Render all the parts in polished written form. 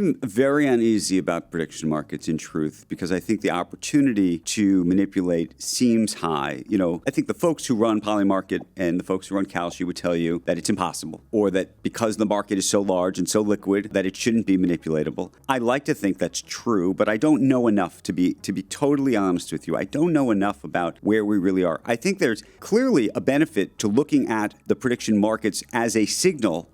I'm very uneasy about prediction markets, in truth, because I think the opportunity to manipulate seems high. I think the folks who run Polymarket and the folks who run Kalshi would tell you that it's impossible, or that because the market is so large and so liquid that it shouldn't be manipulatable. I like to think that's true, but I don't know enough to be totally honest with you. I don't know enough about where we really are. I think there's clearly a benefit to looking at the prediction markets as a signal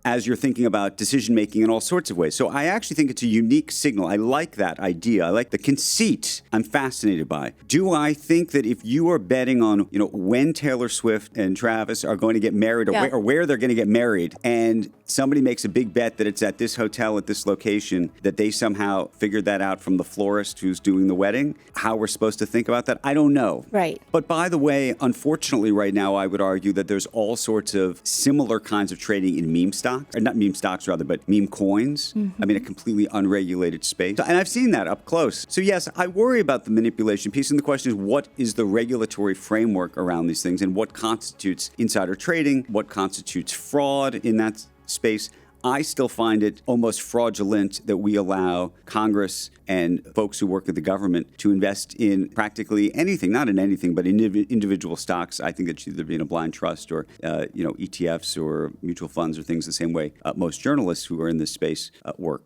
as you're thinking about decision making in all sorts of ways. So I actually think it's a unique signal. I like that idea. I like the conceit. I'm fascinated by. Do I think that if you are betting on, when Taylor Swift and Travis are going to get married, or where they're going to get married, and somebody makes a big bet that it's at this hotel at this location, that they somehow figured that out from the florist who's doing the wedding, how we're supposed to think about that, I don't know. Right. But by the way, unfortunately right now, I would argue that there's all sorts of similar kinds of trading in meme stocks, or not meme stocks rather, but meme coins. I mean, a completely unregulated space. And I've seen that up close. So yes, I worry about the manipulation piece. And the question is, what is the regulatory framework around these things, and what constitutes insider trading? What constitutes fraud in that space? I still find it almost fraudulent that we allow Congress and folks who work at the government to invest in practically anything, not in anything, but in individual stocks. I think that should either be in a blind trust or, ETFs or mutual funds or things the same way most journalists who are in this space work.